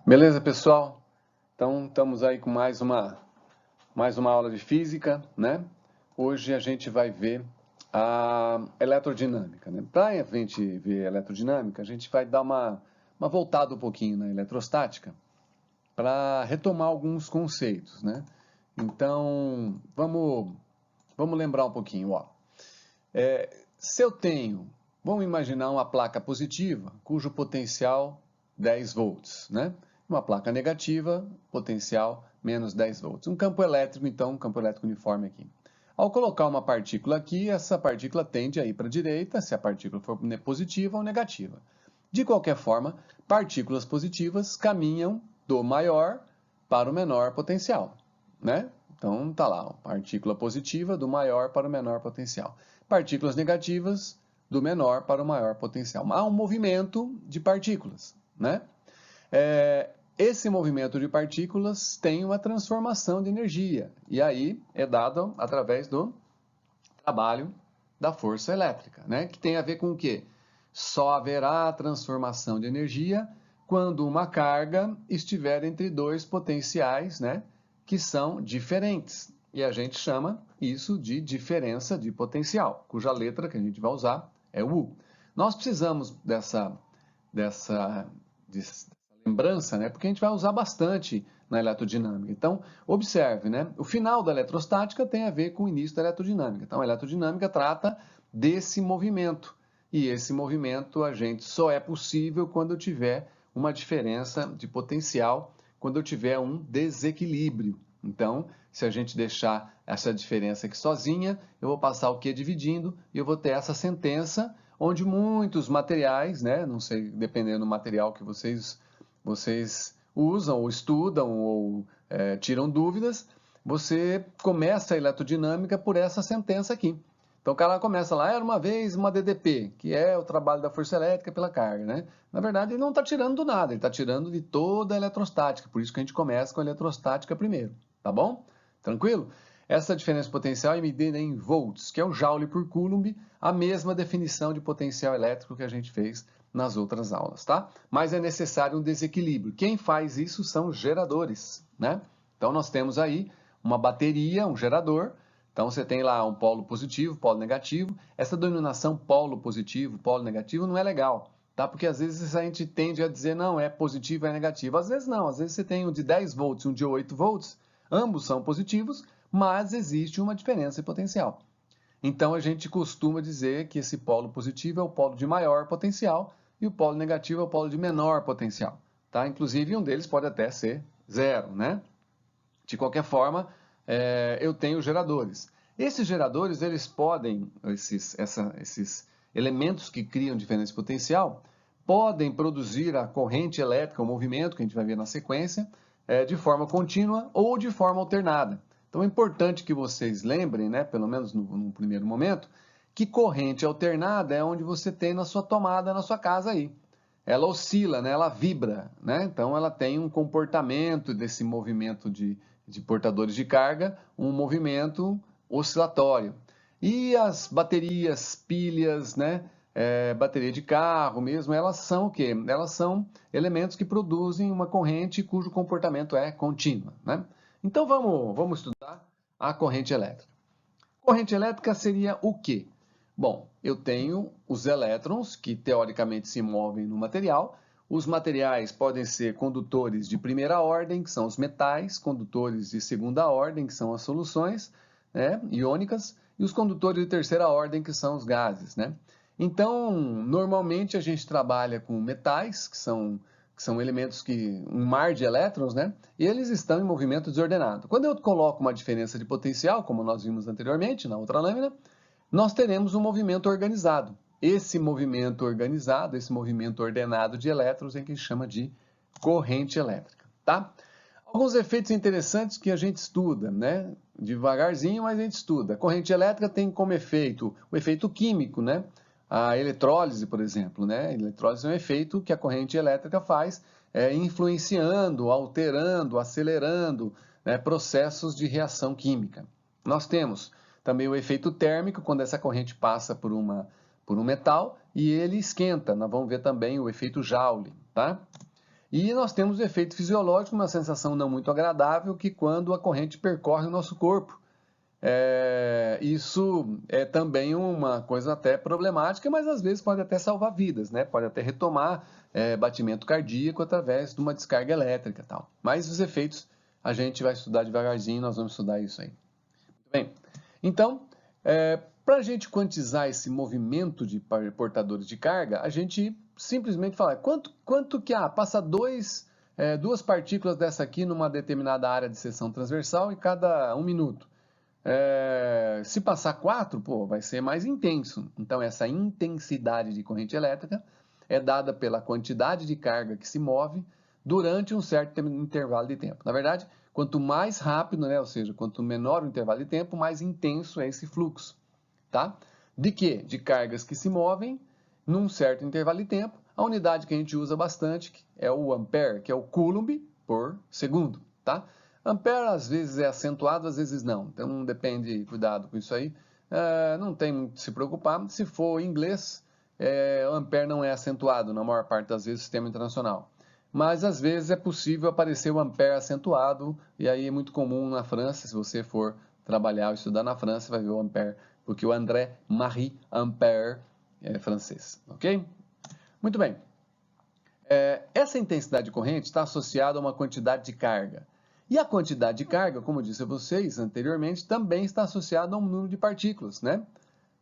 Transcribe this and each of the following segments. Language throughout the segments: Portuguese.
Beleza, pessoal? Então, estamos aí com mais uma aula de física, né? Hoje a gente vai ver a eletrodinâmica, né? Para a gente ver a eletrodinâmica, a gente vai dar uma voltada um pouquinho na eletrostática para retomar alguns conceitos, né? Então, vamos lembrar um pouquinho, ó. Se eu tenho, vamos imaginar uma placa positiva, cujo potencial 10 volts, né? Uma placa negativa, potencial menos 10 volts. Um campo elétrico, então, um campo elétrico uniforme aqui. Ao colocar uma partícula aqui, essa partícula tende a ir para a direita, se a partícula for positiva ou negativa. De qualquer forma, partículas positivas caminham do maior para o menor potencial, né? Então, tá lá, partícula positiva do maior para o menor potencial. Partículas negativas do menor para o maior potencial. Há um movimento de partículas, né? Esse movimento de partículas tem uma transformação de energia, e aí é dado através do trabalho da força elétrica, né? Que tem a ver com o quê? Só haverá transformação de energia quando uma carga estiver entre dois potenciais, né? Que são diferentes. E a gente chama isso de diferença de potencial, cuja letra que a gente vai usar é o U. Nós precisamos dessa lembrança, né? Porque a gente vai usar bastante na eletrodinâmica. Então, observe, né? O final da eletrostática tem a ver com o início da eletrodinâmica. Então, a eletrodinâmica trata desse movimento. E esse movimento a gente só é possível quando eu tiver uma diferença de potencial, quando eu tiver um desequilíbrio. Então, se a gente deixar essa diferença aqui sozinha, eu vou passar o Q dividindo e eu vou ter essa sentença onde muitos materiais, né, não sei, dependendo do material que vocês usam ou estudam ou tiram dúvidas, você começa a eletrodinâmica por essa sentença aqui. Então o cara começa lá, era uma vez uma DDP, que é o trabalho da força elétrica pela carga, né? Na verdade, ele não está tirando do nada, ele está tirando de toda a eletrostática, por isso que a gente começa com a eletrostática primeiro, tá bom? Tranquilo? Essa diferença potencial é medida em volts, que é o joule por coulomb, a mesma definição de potencial elétrico que a gente fez nas outras aulas, tá? Mas é necessário um desequilíbrio. Quem faz isso são os geradores, né? Então nós temos aí uma bateria, um gerador. Então você tem lá um polo positivo, polo negativo. Essa denominação polo positivo, polo negativo não é legal, tá? Porque às vezes a gente tende a dizer não, é positivo, é negativo. Às vezes não, às vezes você tem um de 10 volts e um de 8 volts, ambos são positivos, mas existe uma diferença em potencial. Então a gente costuma dizer que esse polo positivo é o polo de maior potencial e o polo negativo é o polo de menor potencial, tá? Inclusive um deles pode até ser zero, né? De qualquer forma, eu tenho geradores. Esses geradores, eles podem, esses elementos que criam diferença de potencial, podem produzir a corrente elétrica, o movimento, que a gente vai ver na sequência, de forma contínua ou de forma alternada. Então é importante que vocês lembrem, né, pelo menos no primeiro momento, que corrente alternada é onde você tem na sua tomada, na sua casa aí. Ela oscila, né, ela vibra, né? Então ela tem um comportamento desse movimento de portadores de carga, um movimento oscilatório. E as baterias, pilhas, né, bateria de carro mesmo, elas são o quê? Elas são elementos que produzem uma corrente cujo comportamento é contínuo, né? Então vamos estudar a corrente elétrica. Corrente elétrica seria o quê? Bom, eu tenho os elétrons que teoricamente se movem no material. Os materiais podem ser condutores de primeira ordem, que são os metais, condutores de segunda ordem, que são as soluções, né, iônicas, e os condutores de terceira ordem, que são os gases, né? Então, normalmente a gente trabalha com metais, que são elementos que um mar de elétrons, né? E eles estão em movimento desordenado. Quando eu coloco uma diferença de potencial, como nós vimos anteriormente na outra lâmina, nós teremos um movimento organizado. Esse movimento organizado, esse movimento ordenado de elétrons é que a gente chama de corrente elétrica, tá? Alguns efeitos interessantes que a gente estuda, né? Devagarzinho, mas a gente estuda. A corrente elétrica tem como efeito o efeito químico, né? A eletrólise, por exemplo, né? A eletrólise é um efeito que a corrente elétrica faz, influenciando, alterando, acelerando, né, processos de reação química. Nós temos também o efeito térmico, quando essa corrente passa por um metal e ele esquenta. Nós vamos ver também o efeito Joule, tá? E nós temos o efeito fisiológico, uma sensação não muito agradável, que quando a corrente percorre o nosso corpo. Isso é também uma coisa até problemática, mas às vezes pode até salvar vidas, né? Pode até retomar batimento cardíaco através de uma descarga elétrica e tal. Mas os efeitos a gente vai estudar devagarzinho, nós vamos estudar isso aí. Muito bem. Então, para a gente quantizar esse movimento de portadores de carga, a gente simplesmente fala quanto que passa duas partículas dessa aqui numa determinada área de seção transversal em cada 1 minuto. Se passar 4, vai ser mais intenso. Então, essa intensidade de corrente elétrica é dada pela quantidade de carga que se move durante um certo intervalo de tempo. Na verdade, quanto mais rápido, né, ou seja, quanto menor o intervalo de tempo, mais intenso é esse fluxo. Tá? De quê? De cargas que se movem num certo intervalo de tempo. A unidade que a gente usa bastante é o ampere, que é o coulomb por segundo. Tá? Ampere às vezes é acentuado, às vezes não. Então depende, cuidado com isso aí. Não tem muito que se preocupar. Se for em inglês, o ampere não é acentuado na maior parte das vezes no sistema internacional. Mas às vezes é possível aparecer o ampere acentuado, e aí é muito comum na França, se você for trabalhar ou estudar na França, vai ver o ampere, porque o André Marie Ampère é francês, ok? Muito bem. Essa intensidade de corrente está associada a uma quantidade de carga. E a quantidade de carga, como eu disse a vocês anteriormente, também está associada a um número de partículas, né?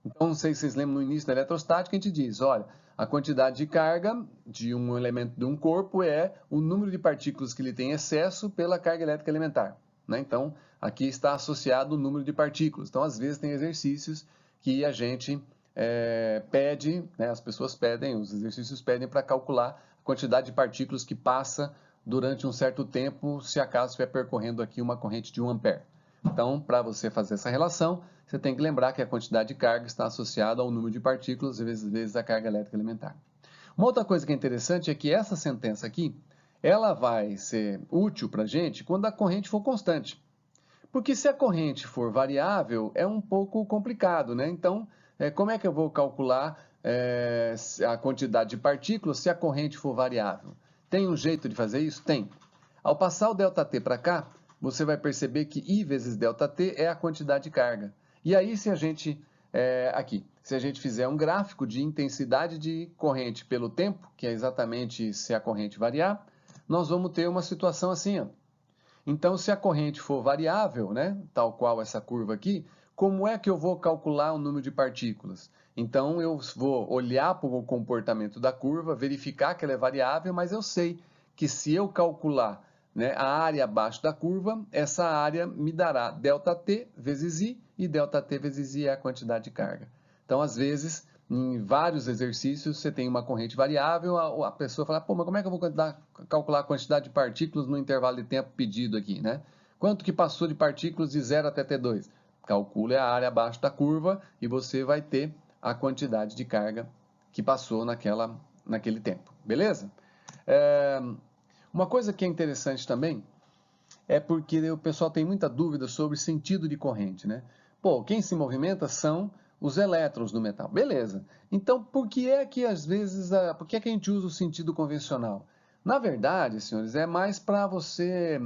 Então, não sei se vocês lembram no início da eletrostática, a gente diz, olha, a quantidade de carga de um elemento de um corpo é o número de partículas que ele tem excesso pela carga elétrica elementar. Né? Então, aqui está associado o número de partículas. Então, às vezes tem exercícios que a gente pede, né, as pessoas pedem, os exercícios pedem para calcular a quantidade de partículas que passa durante um certo tempo, se acaso estiver percorrendo aqui uma corrente de 1 ampere. Então, para você fazer essa relação, você tem que lembrar que a quantidade de carga está associada ao número de partículas vezes a carga elétrica elementar. Uma outra coisa que é interessante é que essa sentença aqui, ela vai ser útil para a gente quando a corrente for constante. Porque se a corrente for variável, é um pouco complicado, né? Então, como é que eu vou calcular a quantidade de partículas se a corrente for variável? Tem um jeito de fazer isso? Tem. Ao passar o ΔT para cá, você vai perceber que I vezes ΔT é a quantidade de carga. E aí, se a gente fizer um gráfico de intensidade de corrente pelo tempo, que é exatamente se a corrente variar, nós vamos ter uma situação assim, ó. Então, se a corrente for variável, né, tal qual essa curva aqui, como é que eu vou calcular o número de partículas? Então, eu vou olhar para o comportamento da curva, verificar que ela é variável, mas eu sei que se eu calcular, né, a área abaixo da curva, essa área me dará ΔT vezes I, e ΔT vezes I é a quantidade de carga. Então, às vezes, em vários exercícios, você tem uma corrente variável, a pessoa fala, mas como é que eu vou calcular a quantidade de partículas no intervalo de tempo pedido aqui, né? Quanto que passou de partículas de 0 até T2? Calcule a área abaixo da curva e você vai ter a quantidade de carga que passou naquele tempo, beleza? Uma coisa que é interessante também é porque o pessoal tem muita dúvida sobre sentido de corrente, né? Quem se movimenta são os elétrons do metal. Beleza. Então, por que é que às vezes, por que é que a gente usa o sentido convencional? Na verdade, senhores, é mais para você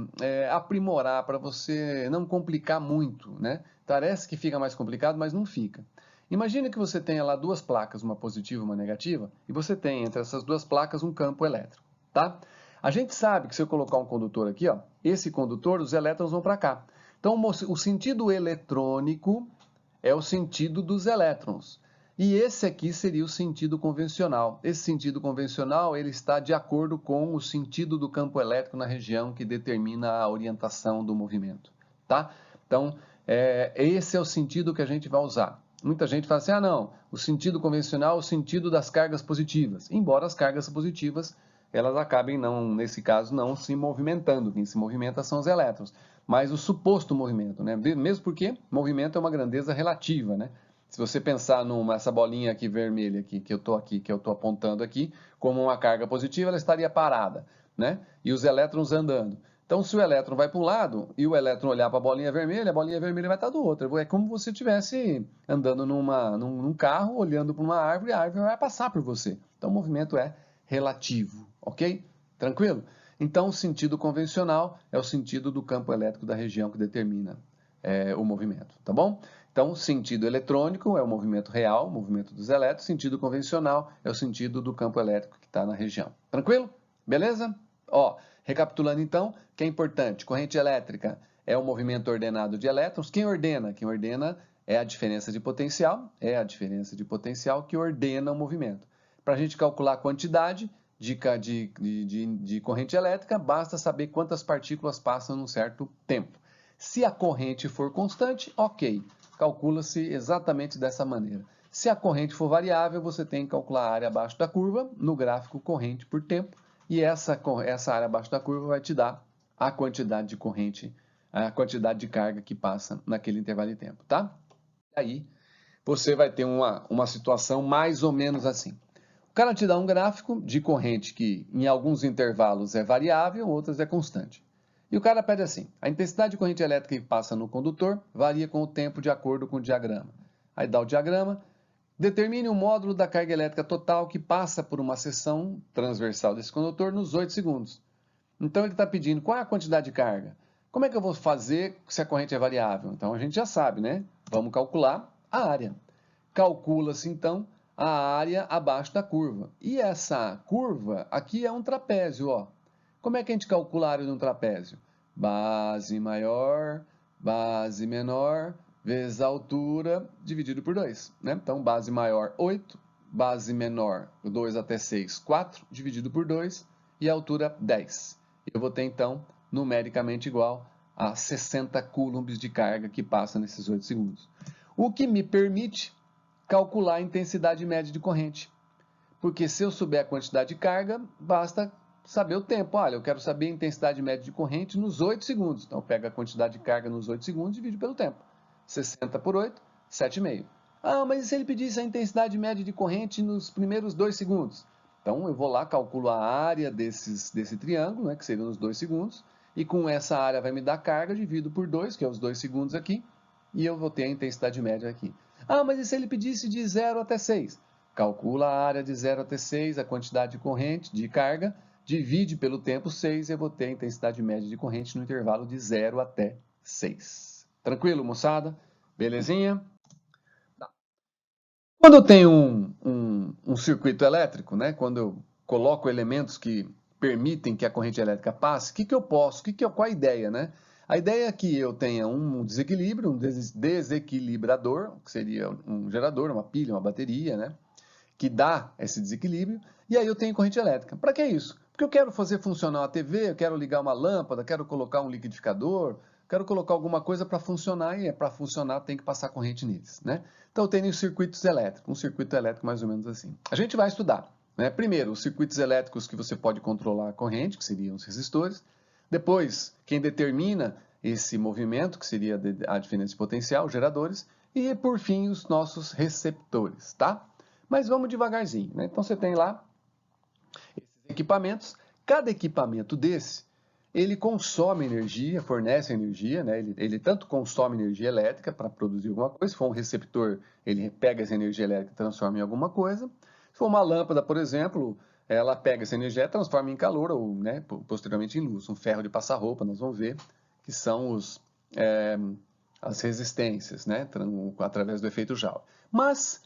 aprimorar, para você não complicar muito, né? Parece que fica mais complicado, mas não fica. Imagina que você tenha lá duas placas, uma positiva e uma negativa, e você tem entre essas duas placas um campo elétrico, tá? A gente sabe que se eu colocar um condutor aqui, ó, esse condutor, os elétrons vão para cá. Então, o sentido eletrônico é o sentido dos elétrons. E esse aqui seria o sentido convencional. Esse sentido convencional ele está de acordo com o sentido do campo elétrico na região que determina a orientação do movimento. Tá? Então, esse é o sentido que a gente vai usar. Muita gente fala assim, não, o sentido convencional é o sentido das cargas positivas. Embora as cargas positivas elas acabem, nesse caso, não se movimentando. Quem se movimenta são os elétrons. Mas o suposto movimento, né? Mesmo porque movimento é uma grandeza relativa, né? Se você pensar nessa bolinha aqui vermelha aqui, que eu estou apontando aqui, como uma carga positiva, ela estaria parada, né? E os elétrons andando. Então, se o elétron vai para um lado e o elétron olhar para a bolinha vermelha vai estar do outro. É como se você estivesse andando num carro, olhando para uma árvore, e a árvore vai passar por você. Então, o movimento é relativo, ok? Tranquilo? Então, o sentido convencional é o sentido do campo elétrico da região que determina o movimento, tá bom? Então, o sentido eletrônico é o movimento real, o movimento dos elétrons. Sentido convencional é o sentido do campo elétrico que está na região. Tranquilo? Beleza? Ó, recapitulando então, que é importante, corrente elétrica é o movimento ordenado de elétrons. Quem ordena? Quem ordena é a diferença de potencial, que ordena o movimento. Para a gente calcular a quantidade de corrente elétrica, basta saber quantas partículas passam num certo tempo. Se a corrente for constante, ok, calcula-se exatamente dessa maneira. Se a corrente for variável, você tem que calcular a área abaixo da curva no gráfico corrente por tempo, e essa área abaixo da curva vai te dar a quantidade de corrente, a quantidade de carga que passa naquele intervalo de tempo, tá? Aí você vai ter uma situação mais ou menos assim. O cara te dá um gráfico de corrente que em alguns intervalos é variável, outras é constante. E o cara pede assim, a intensidade de corrente elétrica que passa no condutor varia com o tempo de acordo com o diagrama. Aí dá o diagrama, determine o módulo da carga elétrica total que passa por uma seção transversal desse condutor nos 8 segundos. Então ele está pedindo qual é a quantidade de carga. Como é que eu vou fazer se a corrente é variável? Então a gente já sabe, né? Vamos calcular a área. Calcula-se então a área abaixo da curva. E essa curva aqui é um trapézio, ó. Como é que a gente calcula a área de um trapézio? Base maior, base menor, vezes a altura, dividido por 2. Né? Então, base maior, 8, base menor, 2 até 6, 4, dividido por 2, e a altura, 10. Eu vou ter, então, numericamente igual a 60 coulombs de carga que passa nesses 8 segundos. O que me permite calcular a intensidade média de corrente. Porque se eu souber a quantidade de carga, basta saber o tempo. Olha, eu quero saber a intensidade média de corrente nos 8 segundos. Então, pega a quantidade de carga nos 8 segundos e divide pelo tempo. 60 por 8, 7,5. Ah, mas e se ele pedisse a intensidade média de corrente nos primeiros 2 segundos? Então, eu vou lá, calculo a área desse triângulo, né, que seria nos 2 segundos, e com essa área vai me dar carga, divido por 2, que é os 2 segundos aqui, e eu vou ter a intensidade média aqui. Ah, mas e se ele pedisse de 0 até 6? Calcula a área de 0 até 6, a quantidade de corrente, de carga, divide pelo tempo 6 e eu vou ter a intensidade média de corrente no intervalo de 0 até 6. Tranquilo, moçada? Belezinha? Tá. Quando eu tenho um circuito elétrico, né, quando eu coloco elementos que permitem que a corrente elétrica passe, o que eu posso? Qual a ideia, né? A ideia é que eu tenha um desequilíbrio, um desequilibrador, que seria um gerador, uma pilha, uma bateria, né? Que dá esse desequilíbrio, e aí eu tenho corrente elétrica. Para que isso? Porque eu quero fazer funcionar uma TV, eu quero ligar uma lâmpada, quero colocar um liquidificador, quero colocar alguma coisa para funcionar, e para funcionar tem que passar corrente neles, né? Então eu tenho circuitos elétricos, um circuito elétrico mais ou menos assim. A gente vai estudar, né? Primeiro, os circuitos elétricos que você pode controlar a corrente, que seriam os resistores. Depois, quem determina esse movimento, que seria a diferença de potencial, os geradores. E, por fim, os nossos receptores, tá? Mas vamos devagarzinho, né? Então, você tem lá esses equipamentos. Cada equipamento desse, ele consome energia, fornece energia, né? Ele tanto consome energia elétrica para produzir alguma coisa. Se for um receptor, ele pega essa energia elétrica e transforma em alguma coisa. Se for uma lâmpada, por exemplo, ela pega essa energia e transforma em calor ou, né, posteriormente em luz. Um ferro de passar roupa, nós vamos ver que são as resistências, né, através do efeito Joule. Mas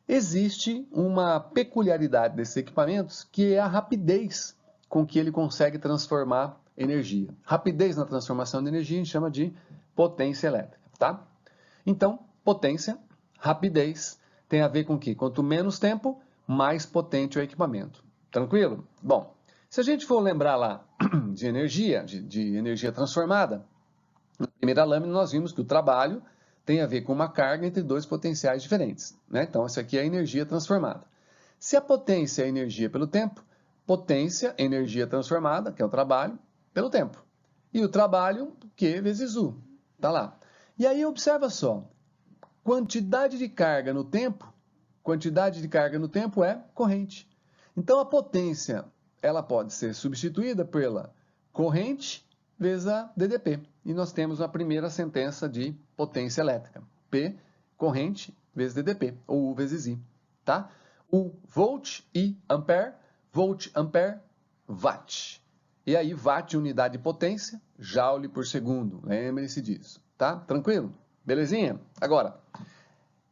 existe uma peculiaridade desses equipamentos, que é a rapidez com que ele consegue transformar energia. Rapidez na transformação de energia a gente chama de potência elétrica, tá? Então, potência, rapidez, tem a ver com que quanto menos tempo, mais potente é o equipamento. Tranquilo? Bom, se a gente for lembrar lá de energia transformada, na primeira lâmina nós vimos que o trabalho tem a ver com uma carga entre dois potenciais diferentes, né? Então, essa aqui é a energia transformada. Se a potência é a energia pelo tempo, potência, energia transformada, que é o trabalho, pelo tempo. E o trabalho, Q vezes U. Tá lá. E aí, observa só. Quantidade de carga no tempo é corrente. Então, a potência, ela pode ser substituída pela corrente vezes a DDP. E nós temos a primeira sentença de potência elétrica. P, corrente, vezes DDP, ou U vezes I. Tá? O volt, I, ampere, watt. E aí, watt, unidade de potência, joule por segundo. Lembre-se disso, tá? Tranquilo? Belezinha? Agora,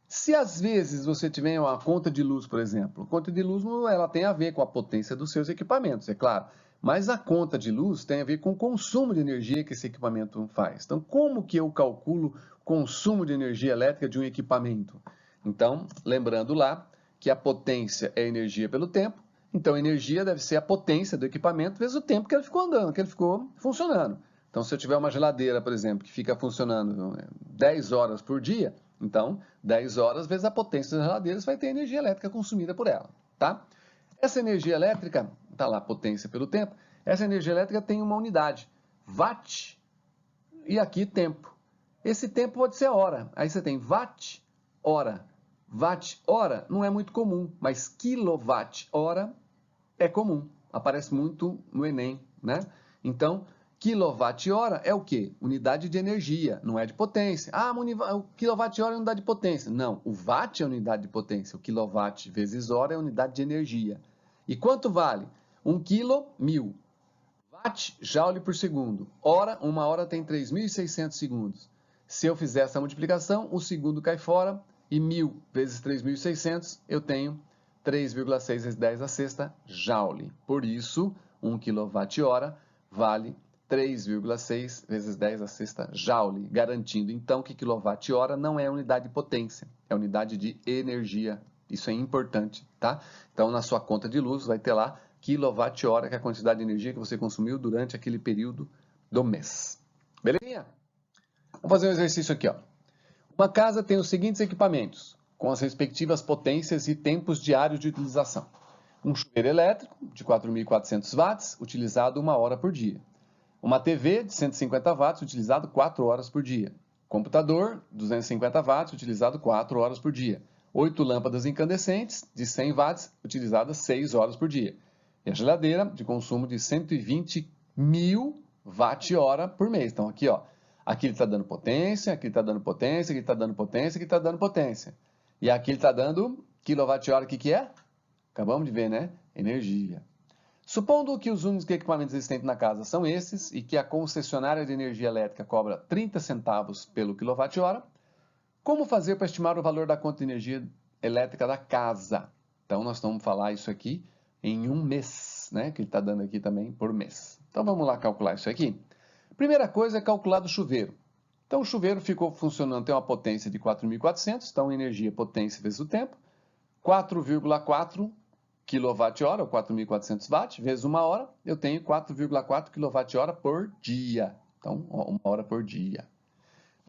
se às vezes você tiver uma conta de luz, por exemplo, conta de luz ela tem a ver com a potência dos seus equipamentos, é claro, mas a conta de luz tem a ver com o consumo de energia que esse equipamento faz. Então, como que eu calculo o consumo de energia elétrica de um equipamento? Então, lembrando lá que a potência é energia pelo tempo, então a energia deve ser a potência do equipamento vezes o tempo que ele ficou andando, que ele ficou funcionando. Então, se eu tiver uma geladeira, por exemplo, que fica funcionando 10 horas por dia, então 10 horas vezes a potência das geladeiras vai ter energia elétrica consumida por ela, tá? Essa energia elétrica, tá lá, potência pelo tempo, essa energia elétrica tem uma unidade, watt, e aqui tempo. Esse tempo pode ser hora, aí você tem watt, hora. Watt, hora não é muito comum, mas quilowatt, hora é comum, aparece muito no Enem, né? Então, quilowatt-hora é o quê? Unidade de energia, não é de potência. Ah, o quilowatt-hora é unidade de potência. Não, o watt é unidade de potência. O quilowatt vezes hora é unidade de energia. E quanto vale? 1 quilo, 1000. Watt, joule por segundo. Hora, uma hora tem 3.600 segundos. Se eu fizer essa multiplicação, o segundo cai fora e 1000 vezes 3.600 eu tenho 3,6 vezes 10 a sexta joule. Por isso, 1 kWh vale 3,6 vezes 10 a sexta joule, garantindo então que kWh não é unidade de potência, é unidade de energia. Isso é importante, tá? Então, na sua conta de luz vai ter lá kWh, que é a quantidade de energia que você consumiu durante aquele período do mês. Beleza? Vamos fazer um exercício aqui, ó. Uma casa tem os seguintes equipamentos, com as respectivas potências e tempos diários de utilização. Um chuveiro elétrico de 4.400 watts, utilizado 1 hora por dia. Uma TV de 150 watts, utilizado 4 horas por dia. Computador, 250 watts, utilizado 4 horas por dia. 8 lâmpadas incandescentes de 100 watts, utilizadas 6 horas por dia. E a geladeira, de consumo de 120.000 watt-hora por mês. Então, aqui, ó. Aqui ele está dando potência, aqui ele está dando potência, aqui ele está dando potência, aqui ele está dando potência. E aqui ele está dando quilowatt-hora, o que é? Acabamos de ver, né? Energia. Supondo que os únicos equipamentos existentes na casa são esses e que a concessionária de energia elétrica cobra 30 centavos pelo quilowatt-hora, como fazer para estimar o valor da conta de energia elétrica da casa? Então, nós vamos falar isso aqui em um mês, né? Que ele está dando aqui também por mês. Então, vamos lá calcular isso aqui. Primeira coisa é calcular do chuveiro. Então, o chuveiro ficou funcionando, tem uma potência de 4.400, então energia, potência vezes o tempo, 4,4 kWh, ou 4.400 watts, vezes 1 hora, eu tenho 4,4 kWh por dia. Então, 1 hora por dia.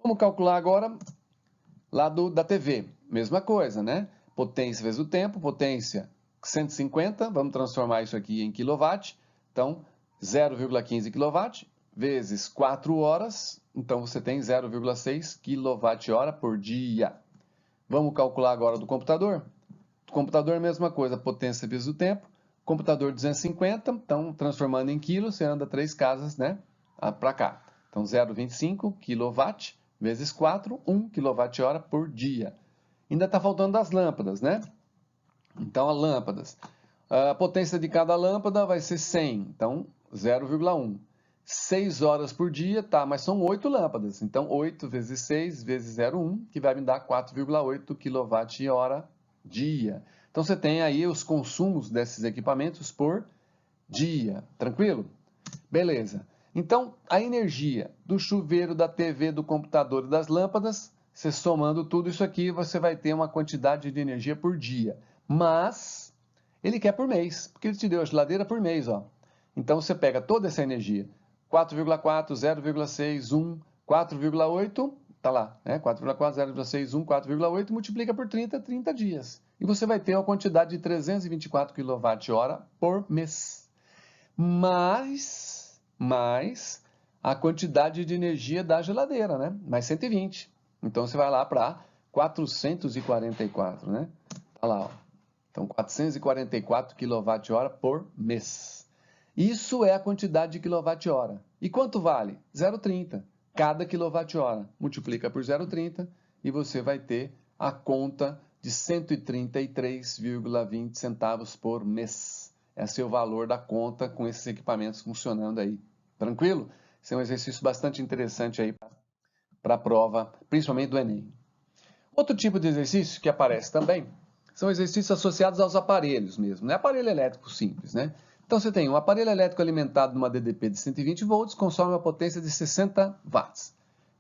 Vamos calcular agora lá da TV. Mesma coisa, né? Potência vezes o tempo, potência 150, vamos transformar isso aqui em quilowatt. Então, 0,15 kW vezes 4 horas, então você tem 0,6 kWh por dia. Vamos calcular agora do computador? Do computador, mesma coisa, potência vezes o tempo. Computador 250, então transformando em quilos, você anda 3 casas, né, para cá. Então 0,25 kW vezes 4, 1 kWh por dia. Ainda está faltando das lâmpadas, né? Então, as lâmpadas. A potência de cada lâmpada vai ser 100, então 0,1. 6 horas por dia, tá, mas são 8 lâmpadas. Então, 8 vezes 6 vezes 0,1, que vai me dar 4,8 kWh dia. Então, você tem aí os consumos desses equipamentos por dia. Tranquilo? Beleza. Então, a energia do chuveiro, da TV, do computador e das lâmpadas, você somando tudo isso aqui, você vai ter uma quantidade de energia por dia. Mas, ele quer por mês, porque ele te deu a geladeira por mês, ó. Então, você pega toda essa energia, 4,4, 0,6, 1, 4,8, tá lá, né? 4,4, 0,6, 1, 4,8, multiplica por 30, 30 dias. E você vai ter uma quantidade de 324 kWh por mês. Mais a quantidade de energia da geladeira, né? Mais 120. Então, você vai lá para 444, né? Tá lá, ó. Então, 444 kWh por mês. Isso é a quantidade de quilowatt-hora. E quanto vale? 0,30. Cada quilowatt-hora multiplica por 0,30 e você vai ter a conta de 133,20 centavos por mês. é seu valor da conta com esses equipamentos funcionando aí. Tranquilo? Esse é um exercício bastante interessante aí para a prova, principalmente do Enem. Outro tipo de exercício que aparece também são exercícios associados aos aparelhos mesmo, né? Aparelho elétrico simples, né? Então você tem um aparelho elétrico alimentado numa DDP de 120 volts, consome uma potência de 60 watts.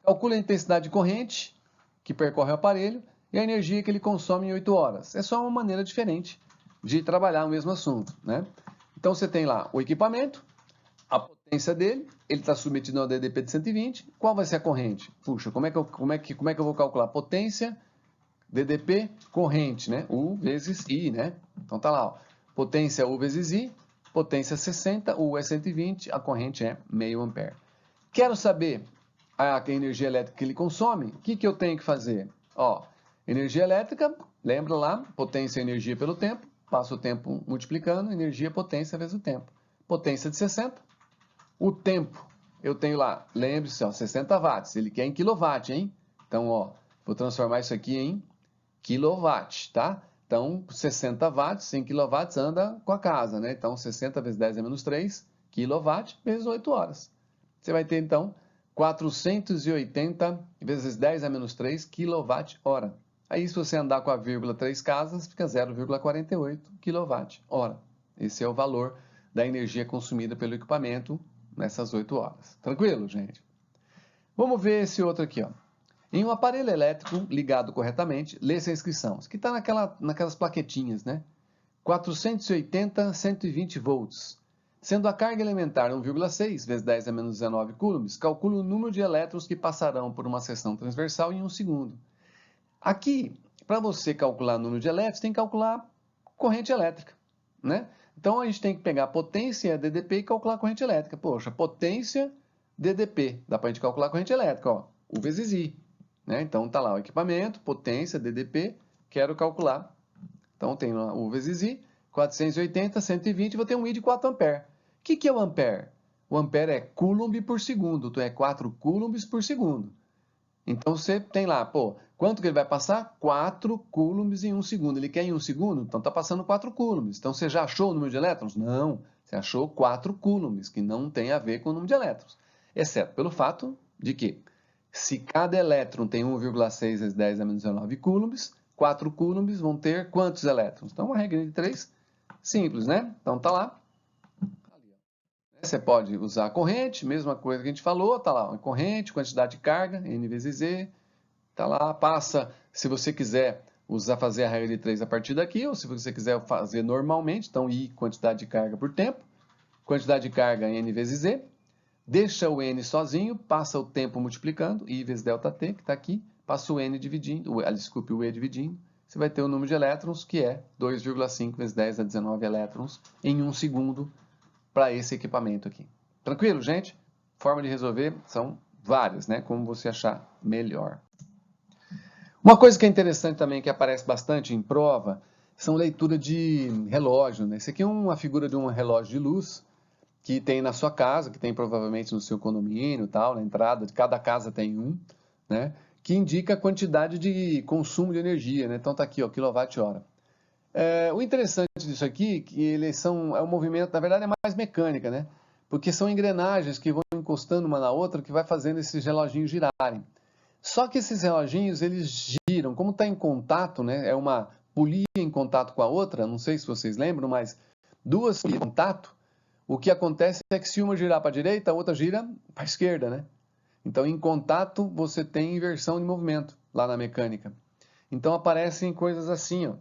Calcule a intensidade de corrente que percorre o aparelho e a energia que ele consome em 8 horas. É só uma maneira diferente de trabalhar o mesmo assunto, né? Então você tem lá o equipamento, a potência dele, ele está submetido ao DDP de 120, qual vai ser a corrente? Puxa, como é que eu vou calcular? Potência, DDP, corrente, né? U vezes I, né? Então tá lá, ó. Potência U vezes I, potência 60, U é 120, a corrente é meio ampere. Quero saber a energia elétrica que ele consome, o que eu tenho que fazer? Ó, energia elétrica, lembra lá, potência é energia pelo tempo, passa o tempo multiplicando, energia potência vezes o tempo. Potência de 60, o tempo, eu tenho lá, lembre-se, 60 watts, ele quer em quilowatt, hein? Então, ó, vou transformar isso aqui em quilowatt, tá? Então, 60 watts, 100 kW anda com a casa, né? Então, 60 vezes 10 é menos 3, kW vezes 8 horas. Você vai ter, então, 480 vezes 10 a menos 3 kWh. Aí, se você andar com a vírgula 3 casas, fica 0,48 kWh. Esse é o valor da energia consumida pelo equipamento nessas 8 horas. Tranquilo, gente? Vamos ver esse outro aqui, ó. Em um aparelho elétrico ligado corretamente, lê-se a inscrição. Isso aqui está naquelas plaquetinhas, né? 480, 120 volts. Sendo a carga elementar 1,6 vezes 10 a menos 19 coulombs, calcule o número de elétrons que passarão por uma seção transversal em 1 segundo. Aqui, para você calcular o número de elétrons, tem que calcular corrente elétrica, né? Então, a gente tem que pegar a potência DDP e calcular a corrente elétrica. Poxa, potência DDP, dá para a gente calcular a corrente elétrica, ó, U vezes I. Né? Então, está lá o equipamento, potência, DDP, quero calcular. Então, tem lá U vezes I, 480, 120, vou ter um I de 4 ampere. O que é o ampere? O ampere é coulomb por segundo, então é 4 coulombs por segundo. Então, você tem lá, pô, quanto que ele vai passar? 4 coulombs em 1 segundo. Ele quer em 1 segundo? Então, está passando 4 coulombs. Então, você já achou o número de elétrons? Não, você achou 4 coulombs, que não tem a ver com o número de elétrons. Exceto pelo fato de que se cada elétron tem 1,6 vezes 10 a menos 19 coulombs, 4 coulombs vão ter quantos elétrons? Então, uma regra de 3, simples, né? Então, tá lá. Você pode usar a corrente, mesma coisa que a gente falou, tá lá, corrente, quantidade de carga, N vezes Z, tá lá, passa, se você quiser fazer a regra de 3 a partir daqui, ou se você quiser fazer normalmente, então I, quantidade de carga por tempo, quantidade de carga N vezes Z, deixa o N sozinho, passa o tempo multiplicando, I vezes ΔT, que está aqui, passa o N dividindo, desculpe, o E dividindo, você vai ter o número de elétrons, que é 2,5 vezes 10 a 19 elétrons em 1 segundo para esse equipamento aqui. Tranquilo, gente? Forma de resolver são várias, né? Como você achar melhor. Uma coisa que é interessante também, que aparece bastante em prova, são leitura de relógio, né? Esse aqui é uma figura de um relógio de luz, que tem na sua casa, que tem provavelmente no seu condomínio, tal, na entrada, de cada casa tem um, né? Que indica a quantidade de consumo de energia, né? Então tá aqui, ó, quilowatt-hora. O interessante disso aqui, que eles é um movimento, na verdade é mais mecânica, né? Porque são engrenagens que vão encostando uma na outra, que vai fazendo esses reloginhos girarem. Só que esses reloginhos, eles giram, como está em contato, né? É uma polia em contato com a outra, não sei se vocês lembram, mas duas em contato, o que acontece é que se uma girar para a direita, a outra gira para a esquerda, né? Então, em contato, você tem inversão de movimento lá na mecânica. Então, aparecem coisas assim, ó.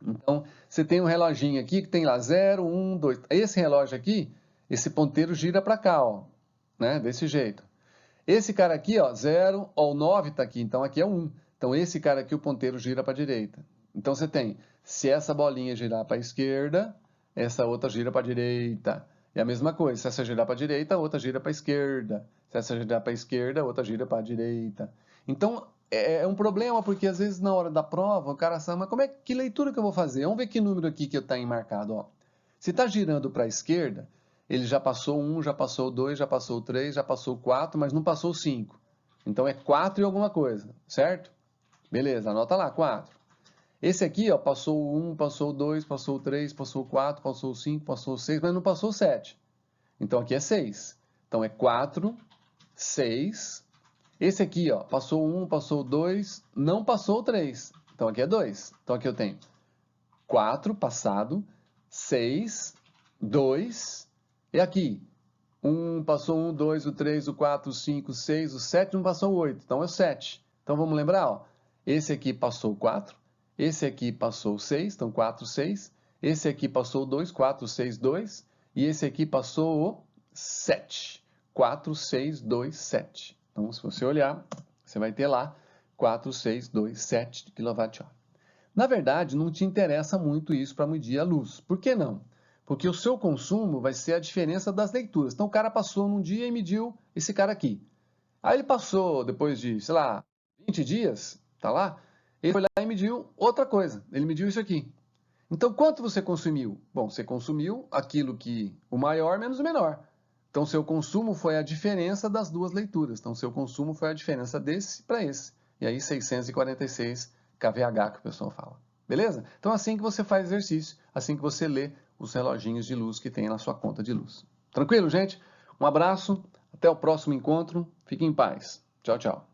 Então, você tem um reloginho aqui que tem lá 0, 1, 2. Esse relógio aqui, esse ponteiro gira para cá, ó, né? Desse jeito. Esse cara aqui, ó, 0, ó, o 9 está aqui, então aqui é 1. Então, esse cara aqui, o ponteiro gira para a direita. Então, você tem, se essa bolinha girar para a esquerda, essa outra gira para a direita. E a mesma coisa, se essa girar para a direita, a outra gira para a esquerda. Se essa girar para a esquerda, a outra gira para a direita. Então, é um problema, porque às vezes na hora da prova, o cara sabe, mas que leitura que eu vou fazer? Vamos ver que número aqui que está marcado, ó. Se está girando para a esquerda, ele já passou 1, já passou 2, já passou 3, já passou 4, mas não passou 5. Então, é 4 e alguma coisa, certo? Beleza, anota lá, 4. Esse aqui, ó, passou o 1, passou o 2, passou o 3, passou o 4, passou o 5, passou o 6, mas não passou o 7. Então aqui é 6. Então é 4, 6. Esse aqui, ó, passou o 1, passou o 2, não passou o 3. Então aqui é 2. Então aqui eu tenho 4 passado, 6, 2. E aqui, 1 passou o 1, 2, o 3, o 4, o 5, o 6, o 7, não passou o 8. Então é o 7. Então vamos lembrar, ó. Esse aqui passou o 4. Esse aqui passou o 6, então 4, 6. Esse aqui passou o 2, 4, 6, 2. E esse aqui passou o 7. 4, 6, 2, 7. Então, se você olhar, você vai ter lá 4, 6, 2, 7 kWh. Na verdade, não te interessa muito isso para medir a luz. Por que não? Porque o seu consumo vai ser a diferença das leituras. Então, o cara passou num dia e mediu esse cara aqui. Aí ele passou, depois de, sei lá, 20 dias, tá lá, ele foi lá e mediu outra coisa. Ele mediu isso aqui. Então, quanto você consumiu? Bom, você consumiu aquilo que o maior menos o menor. Então, seu consumo foi a diferença das duas leituras. Então, seu consumo foi a diferença desse para esse. E aí, 646 kVh que o pessoal fala. Beleza? Então, assim que você faz exercício, assim que você lê os reloginhos de luz que tem na sua conta de luz. Tranquilo, gente? Um abraço, até o próximo encontro. Fique em paz. Tchau, tchau.